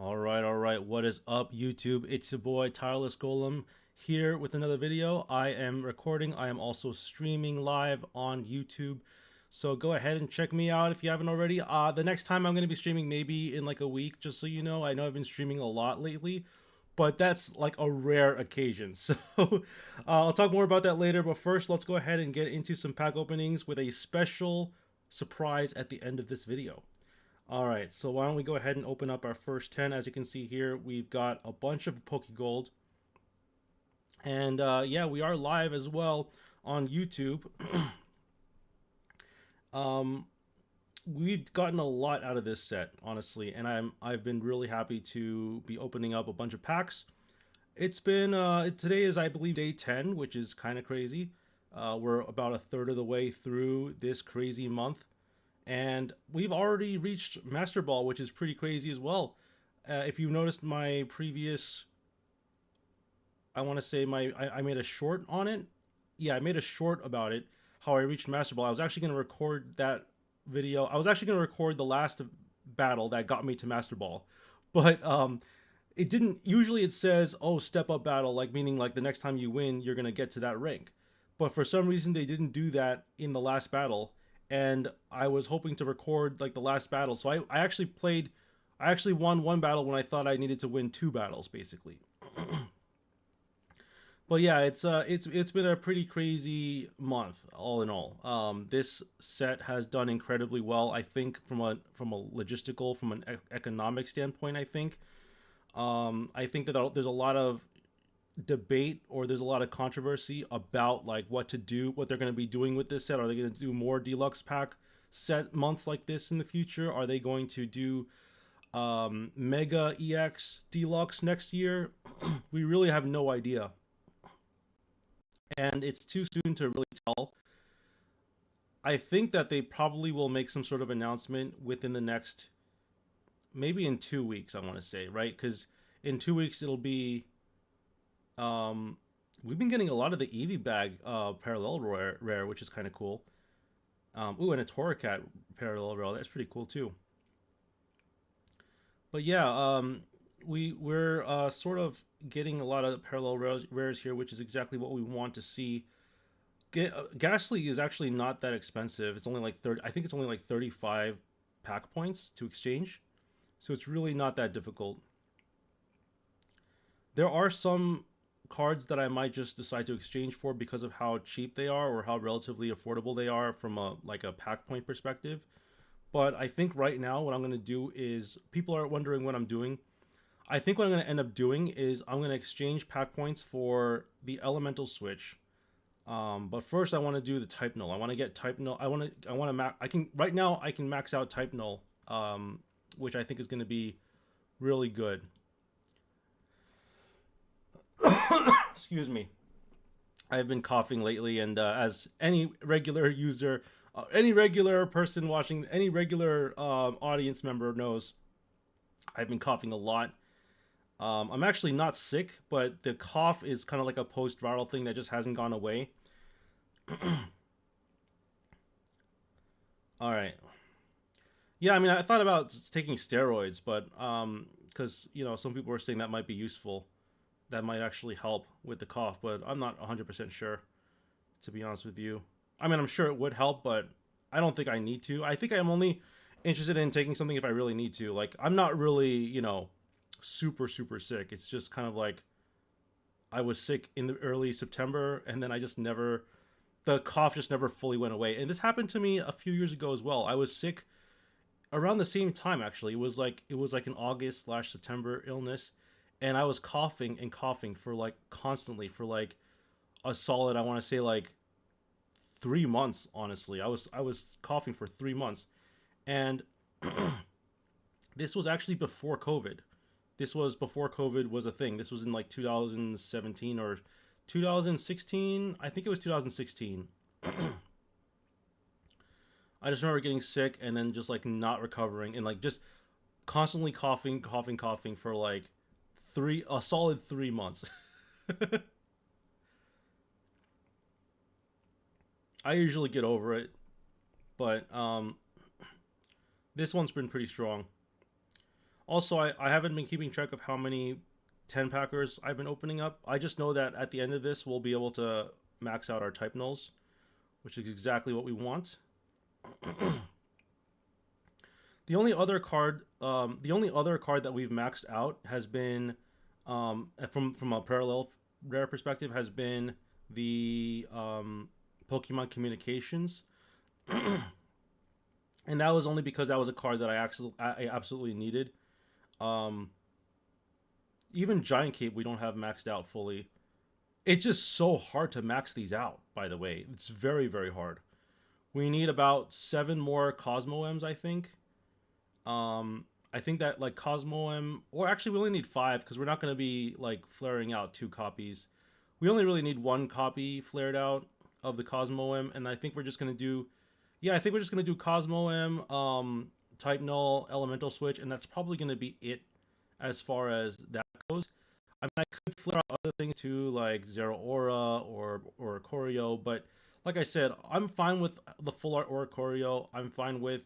All right. What is up, YouTube? It's your boy, Tireless Golem, here with another video. I am recording. I am also streaming live on YouTube. So go ahead and check me out if you haven't already. The next time I'm going to be streaming maybe in like a week, just so you know. I know I've been streaming a lot lately, but that's like a rare occasion. So I'll talk more about that later. But first, let's go ahead and get into some pack openings with a special surprise at the end of this video. All right, so why don't we go ahead and open up our first 10. As you can see here, we've got a bunch of Pokegold. And yeah, we are live as well on YouTube. um, we've gotten a lot out of this set, honestly, and I've been really happy to be opening up a bunch of packs. It's been today is, I believe, day 10, which is kind of crazy. We're about a third of the way through this crazy month, and we've already reached Master Ball, which is pretty crazy as well. If you noticed my previous, I want to say I made a short on it. Yeah, I made a short about it, how I reached Master Ball. I was actually going to record that video. I was actually going to record the last battle that got me to Master Ball, but it didn't. Usually it says, oh, step up battle, like meaning like the next time you win, you're going to get to that rank. But for some reason, they didn't do that in the last battle, and I was hoping to record like the last battle. So I actually played, I actually won one battle when I thought I needed to win two battles, basically. But yeah, it's been a pretty crazy month, all in all. This set has done incredibly well. I think from a logistical, from an economic standpoint, I think that there's a lot of debate, or there's a lot of controversy about like what to do, what they're going to be doing with this set. Are they going to do more deluxe pack set months like this in the future? Are they going to do mega EX deluxe next year? We really have no idea, and it's too soon to really tell. I think that they probably will make some sort of announcement within the next, maybe in 2 weeks, I want to say, right? Because in 2 weeks it'll be, um we've been getting a lot of the Eevee bag parallel rare, which is kind of cool. Ooh, and a Torracat parallel rare, that's pretty cool too. But yeah, we're sort of getting a lot of parallel rares here, which is exactly what we want to see. Ghastly is actually not that expensive. It's only like 30. I think it's only like 35 pack points to exchange, so it's really not that difficult. There are some cards that I might just decide to exchange for because of how cheap they are, or how relatively affordable they are from a like a pack point perspective. But I think right now what I'm going to do is, people are wondering what I'm doing. I think what I'm going to end up doing is I'm going to exchange pack points for the elemental switch. But first I want to do the type null. I want to get type null. I want to I can right now I can max out type null, which I think is going to be really good. Excuse me. I've been coughing lately, and as any regular user, any regular person watching, any regular audience member knows, I've been coughing a lot. I'm actually not sick, but the cough is kind of like a post-viral thing that just hasn't gone away. All right. Yeah, I mean, I thought about taking steroids, but because some people were saying that might be useful, that might actually help with the cough, but I'm not 100% sure, to be honest with you. I mean, I'm sure it would help, but I don't think I need to. I think I'm only interested in taking something if I really need to. Like, I'm not really, super, super sick. It's just kind of like I was sick in the early September, and then I just never, the cough just never fully went away. And this happened to me a few years ago as well. I was sick around the same time, actually. It was like an August slash September illness, and I was coughing and coughing for like constantly for like a solid, I want to say, like 3 months. Honestly, I was coughing for 3 months, and this was actually before COVID. This was before COVID was a thing. This was in like 2017 or 2016. I think it was 2016. I just remember getting sick and then just like not recovering, and like just constantly coughing, coughing, coughing for like a solid 3 months. I usually get over it, but this one's been pretty strong. Also, I haven't been keeping track of how many 10 packers I've been opening up. I just know that at the end of this, we'll be able to max out our type nulls, which is exactly what we want. The only other card that we've maxed out has been, from a parallel rare perspective, has been the Pokemon Communications, and that was only because that was a card that I absolutely needed. Um, Even Giant Cape we don't have maxed out fully. It's just so hard to max these out. By the way, it's very hard. We need about 7 more Cosmo M's, I think. I think that like Cosmo M, or actually we only need 5 because we're not going to be like flaring out 2 copies. We only really need 1 copy flared out of the Cosmo M, and I think we're just going to do, yeah, I think we're just going to do Cosmo M, Type Null, Elemental Switch, and that's probably going to be it as far as that goes. I mean, I could flare out other things too, like Zero Aura or Choreo, but like I said, I'm fine with the full art Aura Choreo. I'm fine with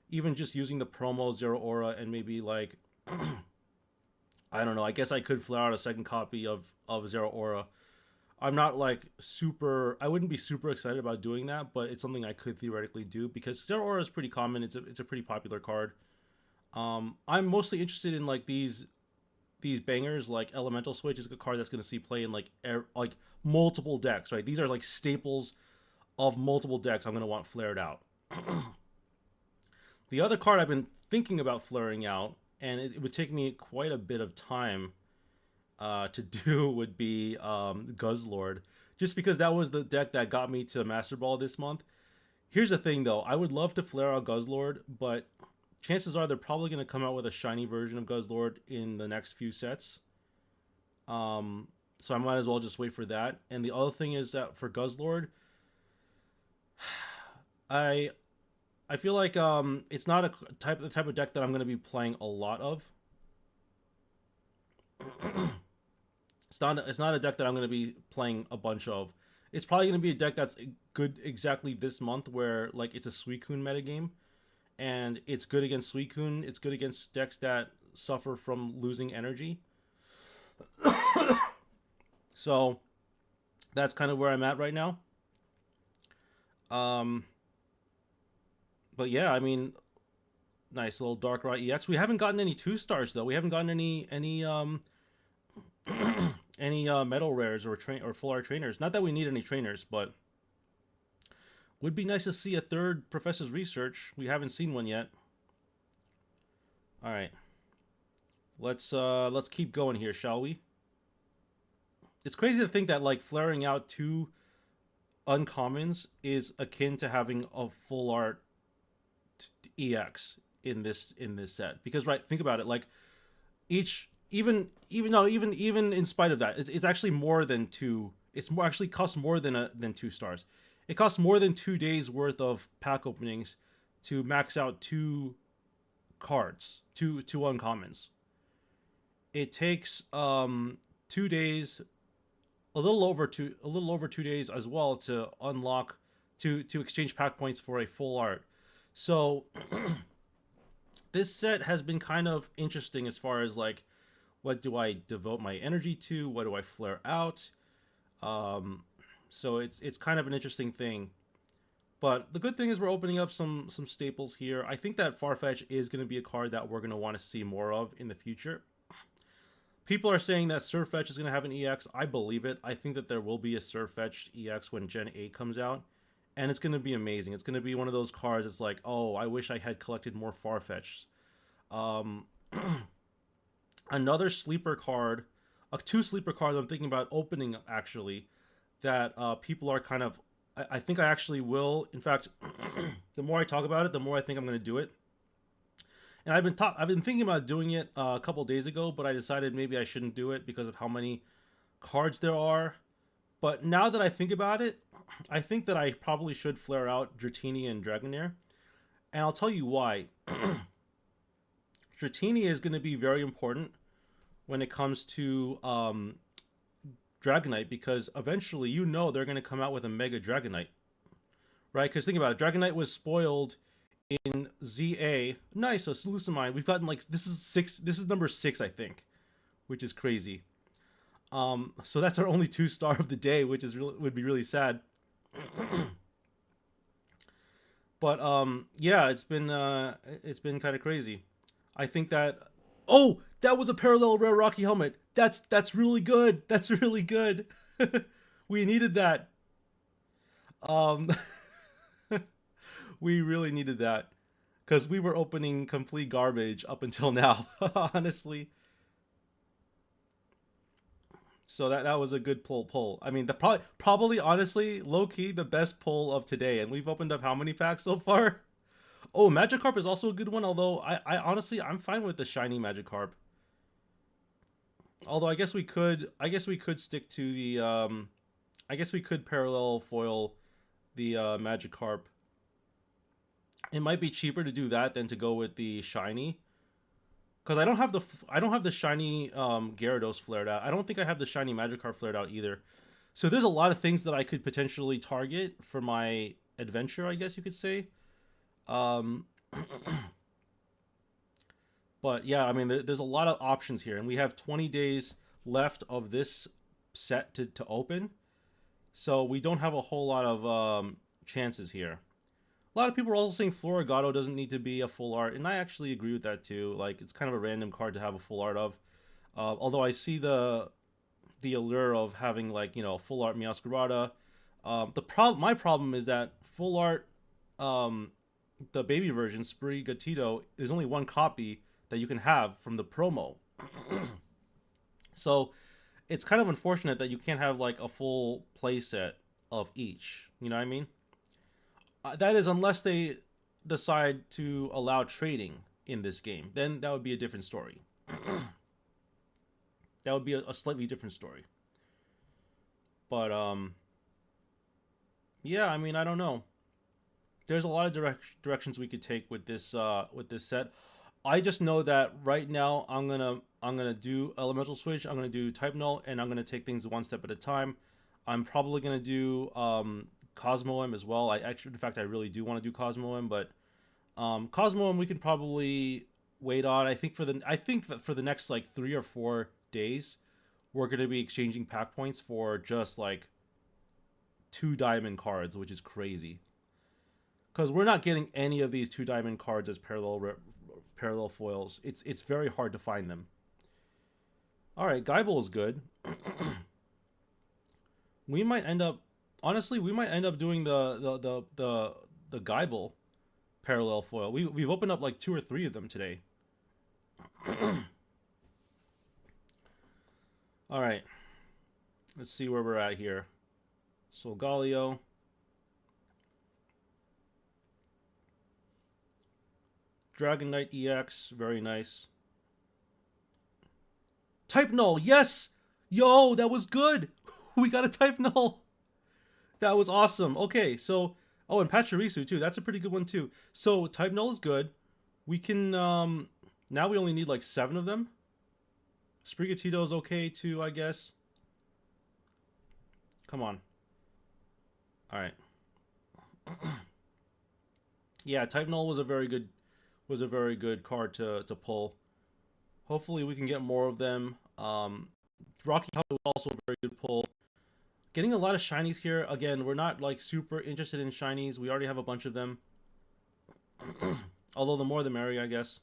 even just using the promo Zero Aura and maybe like I don't know. I guess I could flare out a second copy of Zero Aura. I'm not like super. I wouldn't be super excited about doing that, but it's something I could theoretically do because Zero Aura is pretty common. It's a pretty popular card. I'm mostly interested in like these bangers like Elemental Switch is a card that's going to see play in like multiple decks, right? These are like staples of multiple decks I'm going to want flared out. The other card I've been thinking about flaring out, and it would take me quite a bit of time to do, would be Guzzlord, just because that was the deck that got me to Master Ball this month. Here's the thing, though. I would love to flare out Guzzlord, but chances are they're probably going to come out with a shiny version of Guzzlord in the next few sets. So I might as well just wait for that. And the other thing is that for Guzzlord, I I feel like it's not the type of deck that I'm going to be playing a lot of. It's not a deck that I'm going to be playing a bunch of. It's probably going to be a deck that's good exactly this month, where like it's a Suicune metagame, and it's good against Suicune. It's good against decks that suffer from losing energy. So that's kind of where I'm at right now. Um, but yeah, I mean, nice little Darkrai EX. We haven't gotten any 2 stars though. We haven't gotten any any metal rares or full art trainers. Not that we need any trainers, but would be nice to see a third Professor's Research. We haven't seen one yet. All right, let's keep going here, shall we? It's crazy to think that like flaring out 2 uncommons is akin to having a full art EX in this set. Because right, think about it. Like each even no even in spite of that, it's actually more than 2. It's more actually costs more than 2 stars. It costs more than 2 days worth of pack openings to max out 2 cards, two uncommons. It takes 2 days, a little over 2 days as well to unlock to exchange pack points for a full art. So this set has been kind of interesting as far as like what do I devote my energy to? What do I flare out? So it's kind of an interesting thing. But the good thing is we're opening up some staples here. I think that Farfetch is going to be a card that we're going to want to see more of in the future. People are saying that Surfetch is going to have an EX. I believe it. I think that there will be a Surfetched EX when Gen 8 comes out. And it's going to be amazing. It's going to be one of those cards that's like, oh, I wish I had collected more Farfetchs. Um, Another sleeper card, 2 sleeper cards I'm thinking about opening actually, that people are kind of, I think I actually will. In fact, the more I talk about it, the more I think I'm going to do it. And I've been thinking about doing it a couple days ago, but I decided maybe I shouldn't do it because of how many cards there are. But now that I think about it, I think that I probably should flare out Dratini and Dragonair. And I'll tell you why. Dratini is going to be very important when it comes to Dragonite, because eventually they're going to come out with a Mega Dragonite. Right? Because think about it, Dragonite was spoiled in ZA. Nice, so Lucamine. We've gotten like this is six. This is number 6, I think, which is crazy. So that's our only 2-star of the day, which is really would be really sad. But yeah, it's been kind of crazy. I think that oh, that was a parallel rare Rocky helmet. That's really good. That's really good. We needed that. Um, we really needed that because we were opening complete garbage up until now. Honestly, so that was a good pull. I mean, the probably honestly low key the best pull of today, and we've opened up how many packs so far? Oh, Magikarp is also a good one. Although I honestly I'm fine with the shiny Magikarp. Although I guess we could stick to the I guess we could parallel foil the Magikarp. It might be cheaper to do that than to go with the shiny. Because I don't have the shiny Gyarados flared out. I don't think I have the shiny Magikarp flared out either. So there's a lot of things that I could potentially target for my adventure, I guess you could say. Um, but yeah, I mean, there's a lot of options here, and we have 20 days left of this set to open, so we don't have a whole lot of chances here. A lot of people are also saying Florigato doesn't need to be a full art, and I actually agree with that too. Like, it's kind of a random card to have a full art of. Although I see the allure of having like full art Meowscarada. My problem is that full art um, the baby version, Sprigatito, there's only one copy that you can have from the promo. So it's kind of unfortunate that you can't have like a full playset of each. You know what I mean? That is unless they decide to allow trading in this game. Then that would be a different story. That would be a slightly different story. But yeah, I mean, I don't know. There's a lot of directions we could take with this set. I just know that right now I'm gonna do elemental switch. I'm gonna do type null, and I'm gonna take things one step at a time. I'm probably gonna do Cosmo M as well. I actually, in fact, I really do want to do Cosmo M, but Cosmo M we can probably wait on. I think that for the next like 3 or 4 days, we're gonna be exchanging pack points for just like 2 diamond cards, which is crazy because we're not getting any of these 2 diamond cards as parallel foils. It's very hard to find them. All right, Geibel is good. We might end up honestly we might end up doing the Geibel parallel foil. We've opened up like 2 or 3 of them today. All right, let's see where we're at here. Solgaleo. Dragon Knight EX, very nice. Type null, yes! Yo, that was good! We got a type null! That was awesome. Okay, so oh, and Pachirisu too. That's a pretty good one too. So type null is good. We can now we only need like 7 of them. Sprigatito is okay too, I guess. Come on. All right. Yeah, type null was a very good card to pull. Hopefully we can get more of them. Rocky Helmet was also a very good pull. Getting a lot of shinies here. Again, we're not like super interested in shinies. We already have a bunch of them. Although the more the merrier, I guess.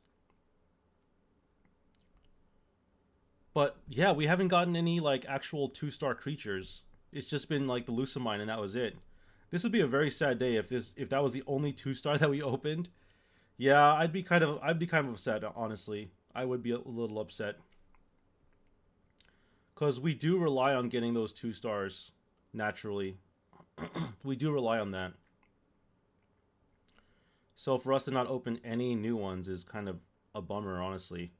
But yeah, we haven't gotten any like actual 2-star creatures. It's just been like the Lucamine and that was it. This would be a very sad day if that was the only 2-star that we opened. Yeah, I'd be kind of upset, honestly. I would be a little upset. Cuz we do rely on getting those 2 stars naturally. We do rely on that. So for us to not open any new ones is kind of a bummer, honestly.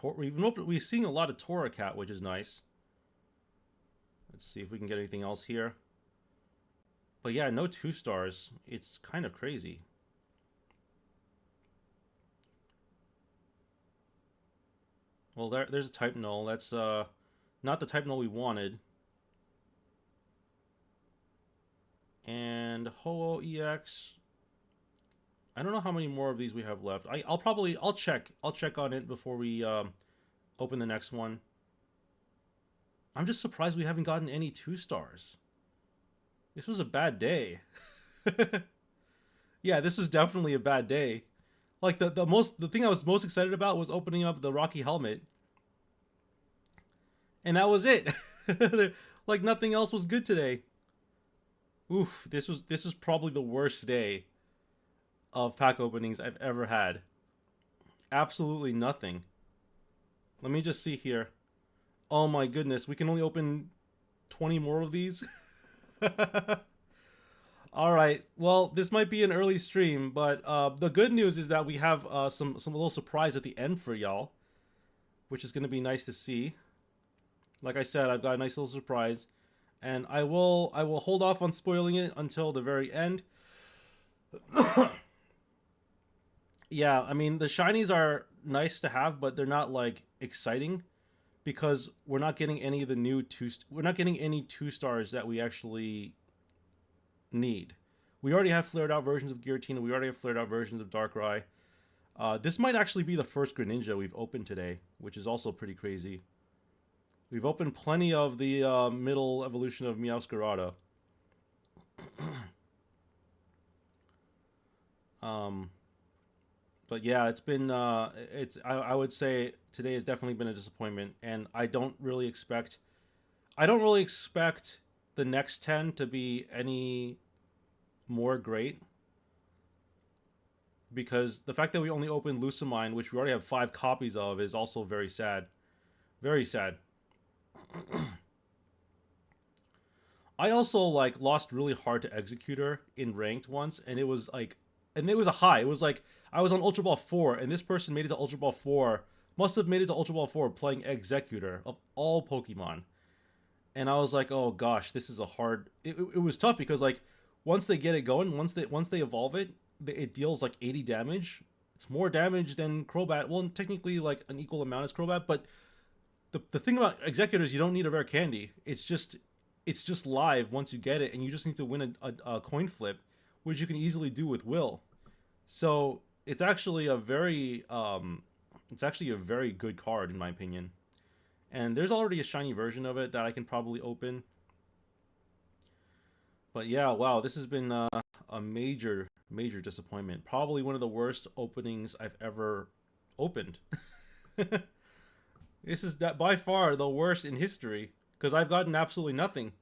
We've seen a lot of Torracat, which is nice. Let's see if we can get anything else here. But yeah, no 2-stars. It's kind of crazy. Well, there's a type null. That's not the type null we wanted. And Ho-Oh EX. I don't know how many more of these we have left. I'll check. I'll check on it before we open the next one. I'm just surprised we haven't gotten any 2 stars. This was a bad day. Yeah, this was definitely a bad day. Like the thing I was most excited about was opening up the Rocky helmet, and that was it. Like nothing else was good today. Oof, this was probably the worst day of pack openings I've ever had. Absolutely nothing. Let me just see here. Oh my goodness, we can only open 20 more of these. All right. Well, this might be an early stream, but the good news is that we have some little surprise at the end for y'all, which is going to be nice to see. Like I said, I've got a nice little surprise, and I will hold off on spoiling it until the very end. Yeah, I mean the shinies are nice to have, but they're not like exciting because we're not getting any of the new we're not getting any 2 stars that we actually need. We already have flared out versions of Giratina. We already have flared out versions of Darkrai. This might actually be the first Greninja we've opened today, which is also pretty crazy. We've opened plenty of the middle evolution of Meowscarada. um, but yeah, it's been I would say today has definitely been a disappointment, and I don't really expect the next 10 to be any more great, because the fact that we only opened Lucamine, which we already have 5 copies of, is also very sad. Very sad. I also like lost really hard to Executor in ranked once, and it was like, and it was a high. It was like I was on Ultra Ball 4, and this person made it to Ultra Ball 4. Must have made it to Ultra Ball 4 playing Executor of all Pokemon, and I was like, oh gosh, this is a hard. It was tough because like once they get it going, once they evolve it, it deals like 80 damage. It's more damage than Crobat. Well, technically like an equal amount as Crobat, but the thing about Executors, you don't need a rare candy. It's just live once you get it, and you just need to win a coin flip, which you can easily do with Will. So it's actually a very good card in my opinion. And there's already a shiny version of it that I can probably open. But yeah, wow, this has been a major disappointment. Probably one of the worst openings I've ever opened. This is that by far the worst in history because I've gotten absolutely nothing.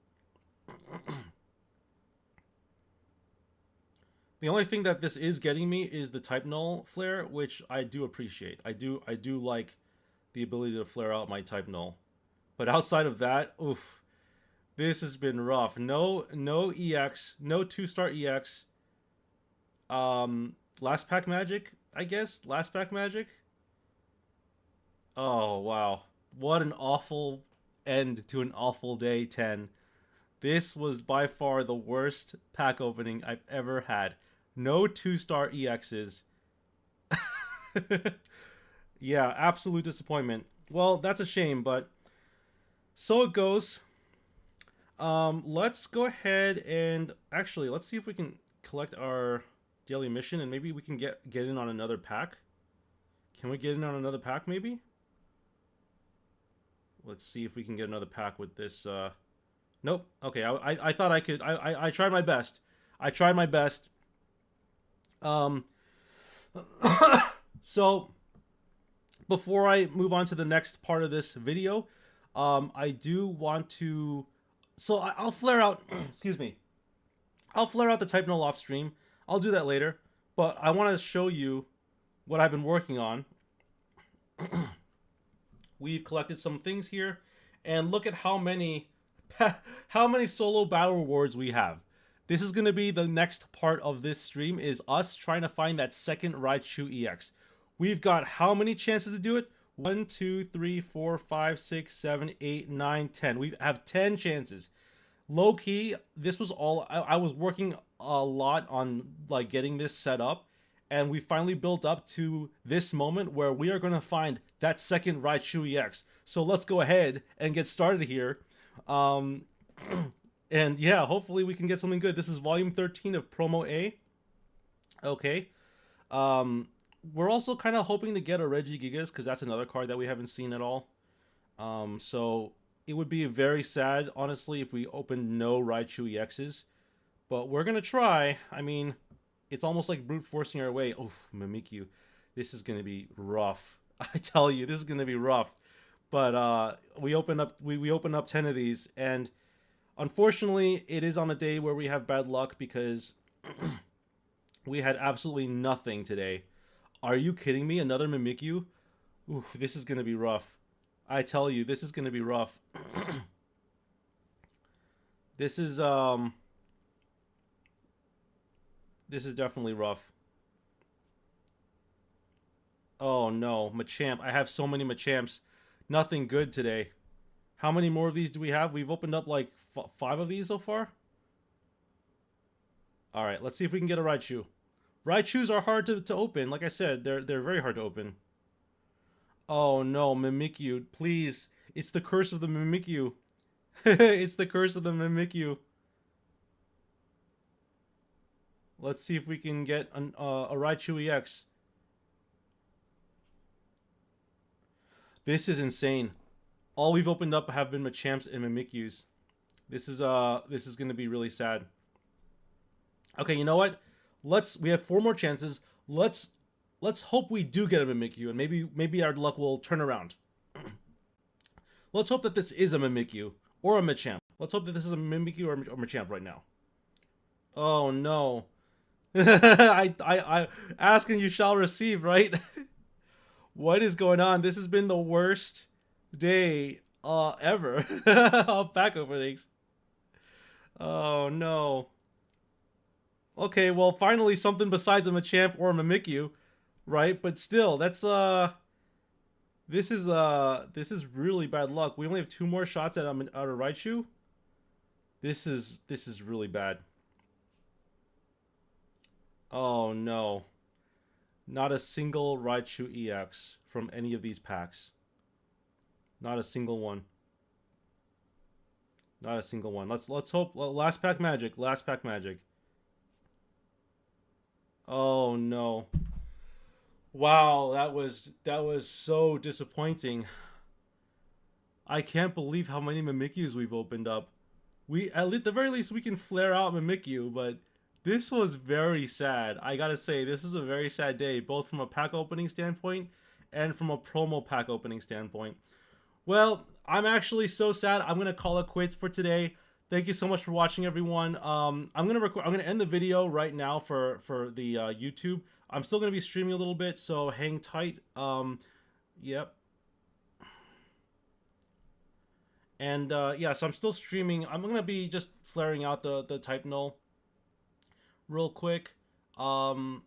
The only thing that this is getting me is the type null flare, which I do appreciate. I do like the ability to flare out my type null. But outside of that, oof, this has been rough. No EX, no 2-star EX. Last pack magic, I guess. Last pack magic. Oh wow. What an awful end to an awful day 10. This was by far the worst pack opening I've ever had. No 2-star EXs. Yeah, absolute disappointment. Well, that's a shame, but so it goes. Let's go ahead and actually let's see if we can collect our daily mission, and maybe we can get in on another pack. Can we get in on another pack maybe? Let's see if we can get another pack with this. Nope. Okay, I thought I could. I tried my best. I tried my best. Um, so before I move on to the next part of this video, I do want to. So I'll flare out. Excuse me. I'll flare out the type null off stream. I'll do that later. But I want to show you what I've been working on. We've collected some things here, and look at how many solo battle rewards we have. This is going to be the next part of this stream, is us trying to find that second Raichu EX. We've got how many chances to do it? 1, 2, 3, 4, 5, 6, 7, 8, 9, 10. We have 10 chances. Low key, this was all I was working a lot on, like getting this set up, and we finally built up to this moment where we are going to find that second Raichu EX. So let's go ahead and get started here. And yeah, hopefully we can get something good. This is volume 13 of Promo A. Okay. Um, we're also kind of hoping to get a Reggie Gigas because that's another card that we haven't seen at all. So it would be very sad, honestly, if we opened no Raichu EXs. But we're gonna try. I mean, it's almost like brute forcing our way. Oof, Mimikyu, this is gonna be rough. I tell you, this is gonna be rough. But we open up 10 of these, and unfortunately, it is on a day where we have bad luck because we had absolutely nothing today. Are you kidding me? Another Mimikyu? Ooh, this is gonna be rough. I tell you, this is gonna be rough. this is um this is definitely rough. Oh no, Machamp. I have so many Machamps. Nothing good today. How many more of these do we have? We've opened up like 5 of these so far. All right, let's see if we can get a Raichu. Raichus are hard to open. Like I said, they're very hard to open. Oh no, Mimikyu, please. It's the curse of the Mimikyu. it's the curse of the Mimikyu. Let's see if we can get a Raichu EX. This is insane. All we've opened up have been Machamps and Mimikyus. This is gonna be really sad. Okay, you know what? We have 4 more chances. Let's hope we do get a Mimikyu, and maybe our luck will turn around. Let's hope that this is a Mimikyu or a Machamp. Let's hope that this is a Mimikyu or Machamp right now. Oh no. I ask and you shall receive, right? What is going on? This has been the worst day ever of pack openings. Oh no. Okay, well finally something besides a Machamp or a Mimikyu, right? But still, that's this is really bad luck. We only have 2 more shots at a Raichu. This is really bad. Oh no. Not a single Raichu EX from any of these packs. Not a single one. Not a single one. Let's hope last pack magic. Last pack magic. Oh no. Wow, that was so disappointing. I can't believe how many Mimikyus we've opened up. We at the very least we can flare out Mimikyu, but this was very sad. I gotta say, this was a very sad day, both from a pack opening standpoint and from a promo pack opening standpoint. Well, I'm actually so sad. I'm gonna call it quits for today. Thank you so much for watching, everyone. I'm gonna record. I'm gonna end the video right now for the YouTube. I'm still gonna be streaming a little bit, so hang tight. Yep. And yeah, so I'm still streaming. I'm gonna be just flaring out the type null real quick. Um,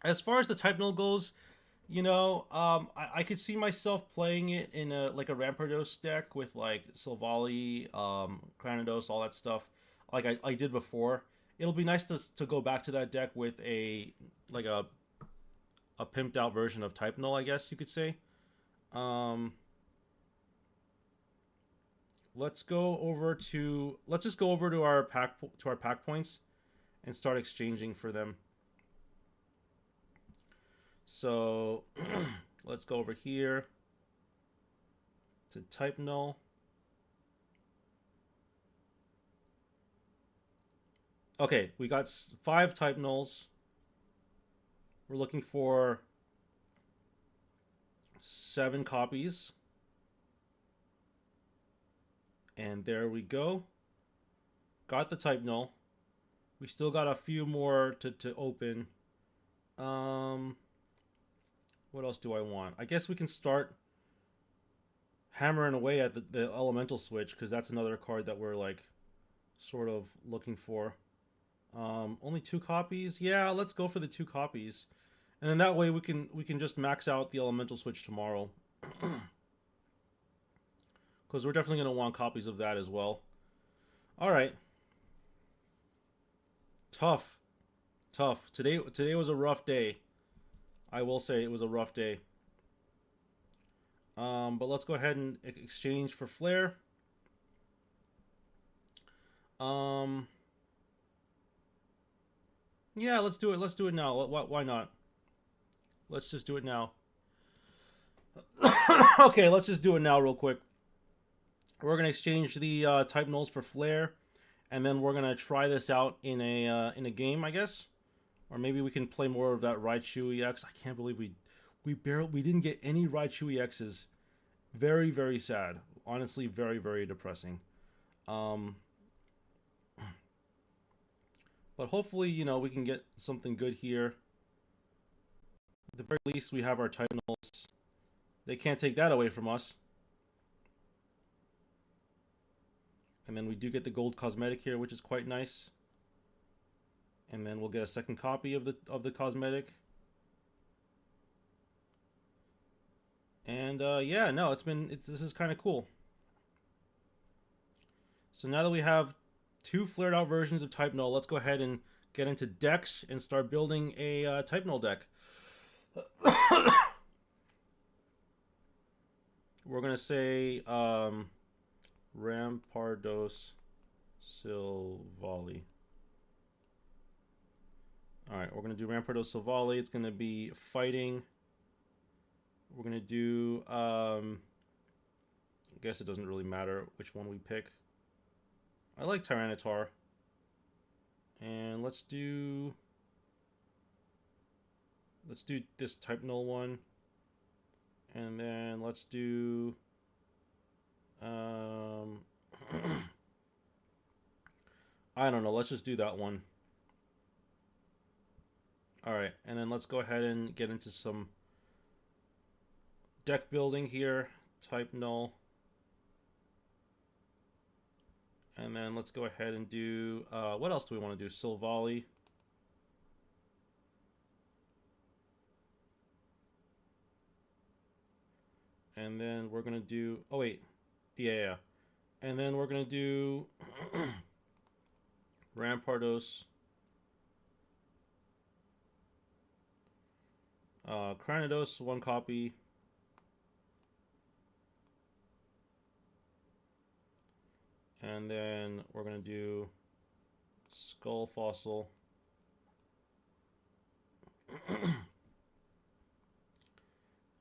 as far as the type null goes, I could see myself playing it in a like a Rampardos deck with like Silvally, Cranidos, all that stuff, like I did before. It'll be nice to go back to that deck with a like a pimped out version of type null, I guess you could say. Um, let's just go over to our pack points and start exchanging for them. So let's go over here to type null. Okay, we got 5 type nulls. We're looking for 7 copies. And there we go. Got the type null. We still got a few more to open. What else do I want? I guess we can start hammering away at the elemental switch, because that's another card that we're like sort of looking for. Only 2 copies. Yeah, let's go for the 2 copies, and then that way we can just max out the elemental switch tomorrow, because we're definitely gonna want copies of that as well. All right. Tough, tough. Today was a rough day. I will say it was a rough day. But let's go ahead and exchange for Flare. Um, yeah, let's do it. Let's do it now. Why not? Let's just do it now. Okay, let's just do it now, real quick. We're gonna exchange the type nulls for flare, and then we're gonna try this out in a game, I guess, or maybe we can play more of that Raichu EX. I can't believe we didn't get any Raichu EXs. Very very sad. Honestly, very very depressing. Um, but hopefully, we can get something good here. At the very least, we have our type nulls. They can't take that away from us. And then we do get the gold cosmetic here, which is quite nice. And then we'll get a second copy of the cosmetic. And yeah, no, this is kind of cool. So now that we have two flared out versions of Type Null, let's go ahead and get into decks and start building a Type Null deck. We're gonna say Rampardos Silvally. All right, we're gonna do Rampardos Silvally. It's gonna be fighting. We're gonna do. I guess it doesn't really matter which one we pick. I like Tyranitar. And let's do this Type Null one. And then let's do I don't know, let's just do that one. Alright, and then let's go ahead and get into some deck building here. Type Null. And then let's go ahead and do, what else do we want to do? Silvally. And then we're going to do, oh wait, yeah. And then we're going to do Rampardos. Cranidos, one copy. And then we're going to do Skull Fossil.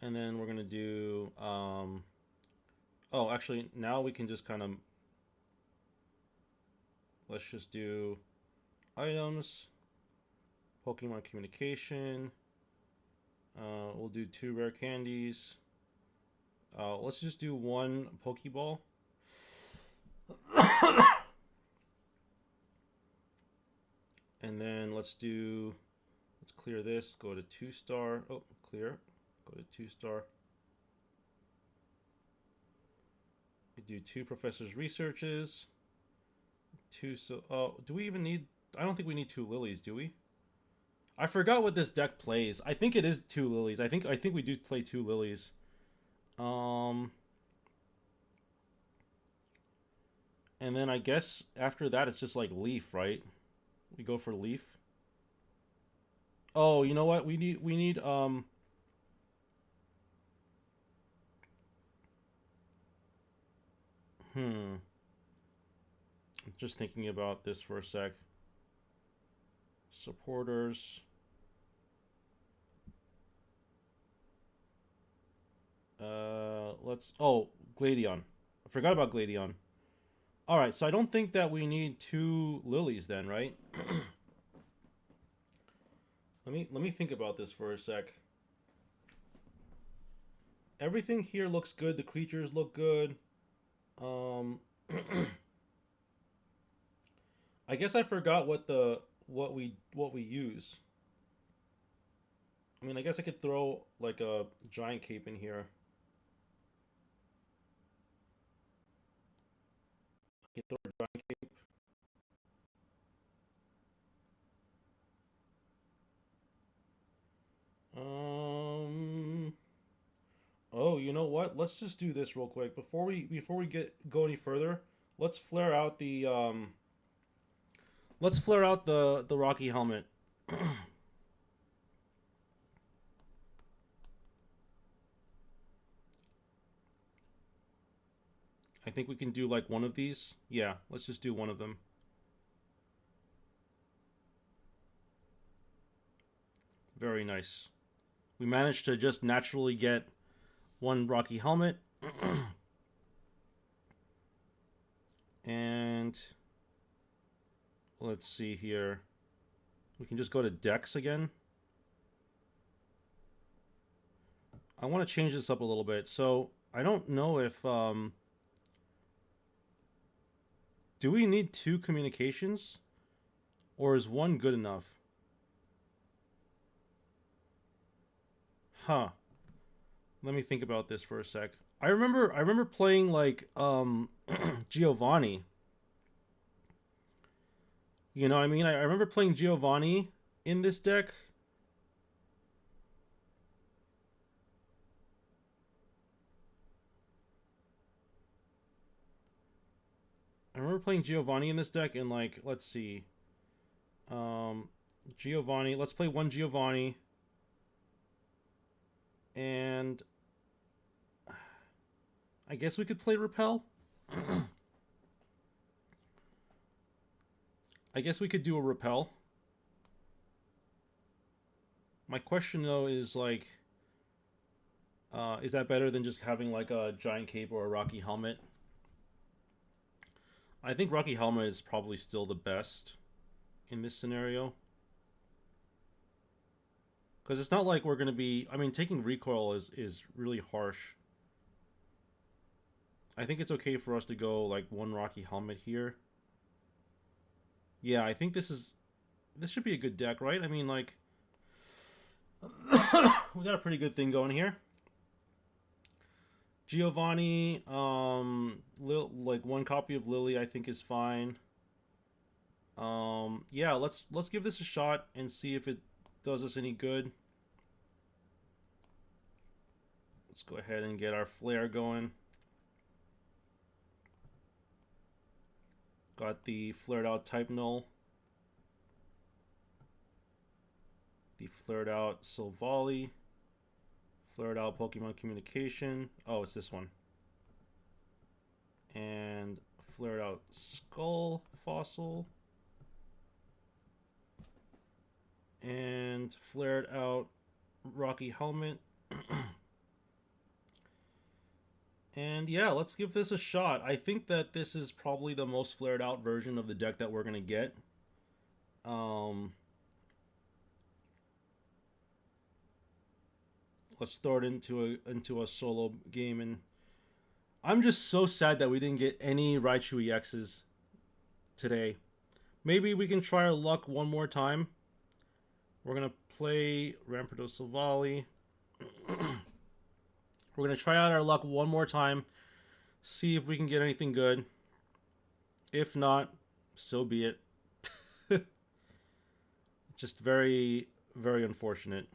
And then we're going to do... oh, actually, now we can just kind of... Let's just do items, Pokemon Communication. We'll do 2 rare candies. Let's just do 1 Pokeball. And then let's clear this, go to 2-star. Oh, clear. Go to 2-star. We do 2 Professor's Researches. 2, do we even need, I don't think we need 2 Lilies, do we? I forgot what this deck plays. I think it is 2 Lilies. I think we do play 2 Lilies. And then I guess after that it's just like Leaf, right? We go for Leaf. Oh, you know what? We need just thinking about this for a sec. Supporters. Gladion. I forgot about Gladion. Alright, so I don't think that we need 2 Lilies then, right? Let me think about this for a sec. Everything here looks good. The creatures look good. I guess I forgot what we use. I mean, I guess I could throw like a giant cape in here. I could throw a giant cape. Oh, you know what? Let's just do this real quick before we go any further. Let's flare out the the Rocky helmet. I think we can do like one of these. Yeah, let's just do one of them. Very nice. We managed to just naturally get one Rocky Helmet. And let's see here. We can just go to decks again. I want to change this up a little bit. So I don't know if do we need two communications, or is one good enough? Huh. Let me think about this for a sec. I remember playing like Giovanni. You know what I mean? I remember playing Giovanni in this deck. I remember playing Giovanni in this deck, and like, let's see. Um Giovanni, let's play one Giovanni, and I guess we could play Repel. I guess we could do a Repel. My question though is like, is that better than just having like a giant cape or a Rocky Helmet? I think Rocky Helmet is probably still the best in this scenario. Because it's not like we're going to be... I mean, taking recoil is really harsh. I think it's okay for us to go like one Rocky Helmet here. Yeah, I think this is... This should be a good deck, right? I mean, like... we got a pretty good thing going here. Giovanni, like one copy of Lily, I think is fine. Yeah, let's give this a shot and see if it does us any good. Let's go ahead and get our flare going. Got the flared out type null. The flared out Silvally. Flared out Pokemon Communication. Oh, it's this one. And flared out Skull Fossil. And flared out Rocky Helmet. And yeah, let's give this a shot. I think that this is probably the most flared out version of the deck that we're going to get. Let's throw it into a solo game, and I'm just so sad that we didn't get any Raichu EXs today. Maybe we can try our luck one more time. We're gonna play Rampardos Silvally. We're gonna try out our luck one more time, see if we can get anything good. If not, so be it. Just very, very unfortunate.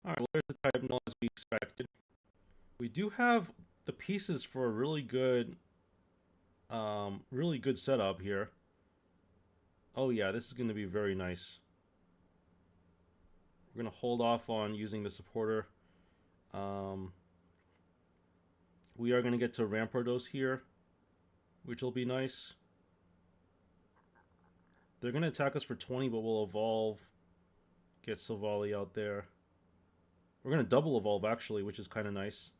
Alright, well, there's the type null as we expected. We do have the pieces for a really good setup here. Oh yeah, this is going to be very nice. We're going to hold off on using the supporter. We are going to get to Rampardos here, which will be nice. They're going to attack us for 20, but we'll evolve. Get Silvally out there. We're going to double evolve, actually, which is kind of nice.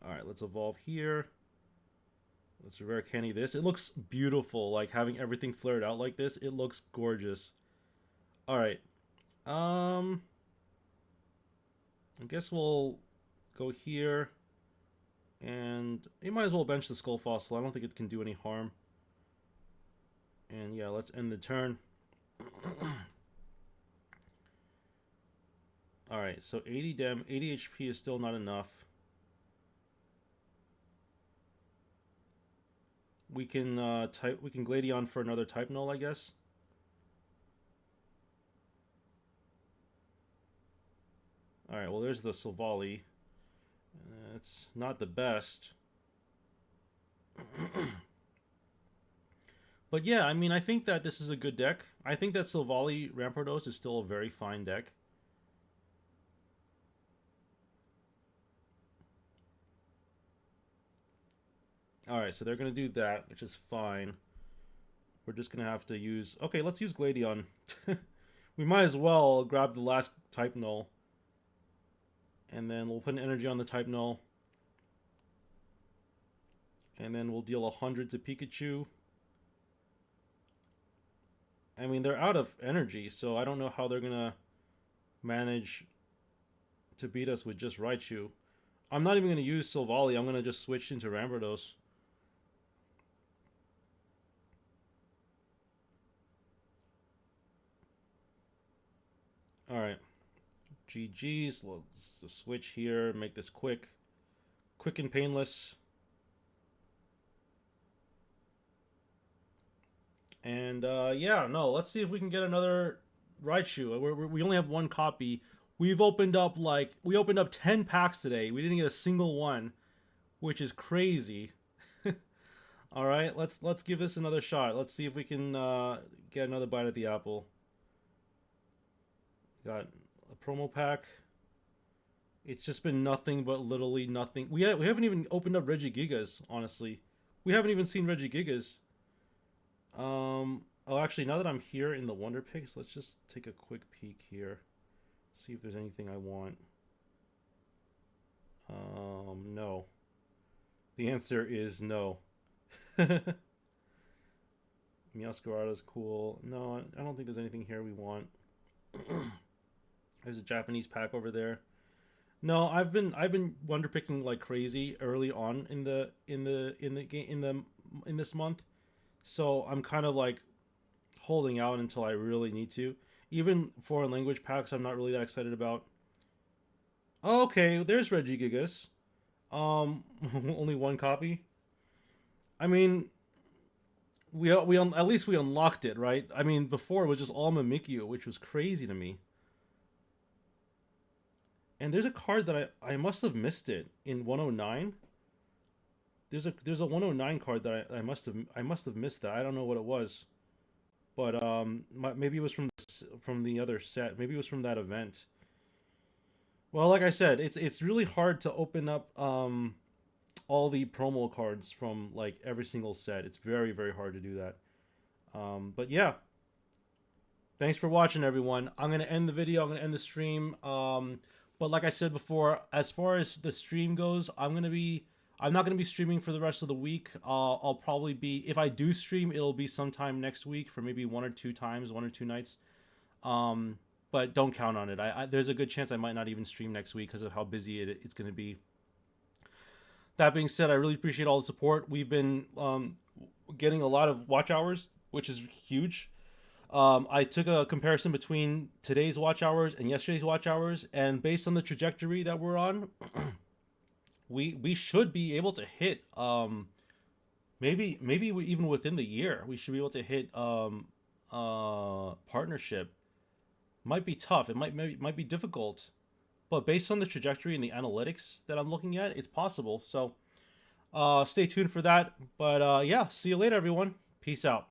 Alright, let's evolve here. Let's rare candy this. It looks beautiful, like having everything flared out like this. It looks gorgeous. Alright. I guess we'll go here. And you might as well bench the Skull Fossil. I don't think it can do any harm. And yeah, let's end the turn. Alright, so 80 dem, 80 HP is still not enough. We can Gladion for another type null, I guess. Alright, well there's the Silvally. It's not the best. But yeah, I mean, I think that this is a good deck. I think that Silvally Rampardos is still a very fine deck. Alright, so they're going to do that, which is fine. We're just going to have to use... Okay, let's use Gladion. We We might as well grab the last type null, and then we'll put an energy on the type null, and then we'll deal 100 to Pikachu. I mean, they're out of energy, so I don't know how they're gonna manage to beat us with just Raichu. I'm not even gonna use Silvally. I'm gonna just switch into Rampardos. All right, GG's. Let's switch here. Make this quick and painless. And yeah, no, let's see if we can get another Raichu. We only have one copy. We've opened up 10 packs today. We didn't get a single one, which is crazy. All right, let's give this another shot. Let's see if we can get another bite at the apple. Got a promo pack. It's just been nothing but literally nothing. We haven't even opened up Regigigas, honestly. We haven't even seen Regigigas. Oh, actually, now that I'm here in the Wonder Picks, let's just take a quick peek here. See if there's anything I want. No. The answer is no. Meowscarada's cool. No, I don't think there's anything here we want. There's a Japanese pack over there. No, I've been wonder picking like crazy early on in this month. So I'm kind of like holding out until I really need to. Even foreign language packs, I'm not really that excited about. Okay, there's Regigigas. Only one copy. I mean, at least we unlocked it, right? I mean, before it was just all Mimikyu, which was crazy to me. And there's a card that I must have missed it in 109. There's a 109 card that I must have missed that. I don't know what it was, but maybe it was from the other set. Maybe it was from that event. Well, like I said, it's really hard to open up all the promo cards from like every single set. It's very hard to do that. But yeah, thanks for watching, everyone. I'm gonna end the video. I'm gonna end the stream. But like I said before, as far as the stream goes, I'm not gonna be streaming for the rest of the week. I'll probably be, if I do stream, it'll be sometime next week for maybe one or two nights. But don't count on it. There's a good chance I might not even stream next week because of how busy it's gonna be. That being said, I really appreciate all the support. We've been getting a lot of watch hours, which is huge. I took a comparison between today's watch hours and yesterday's watch hours, and based on the trajectory that we're on, we should be able to hit maybe even within the year we should be able to hit partnership. Might be tough. It might be difficult, but based on the trajectory and the analytics that I'm looking at, it's possible. So stay tuned for that. But yeah, see you later, everyone. Peace out.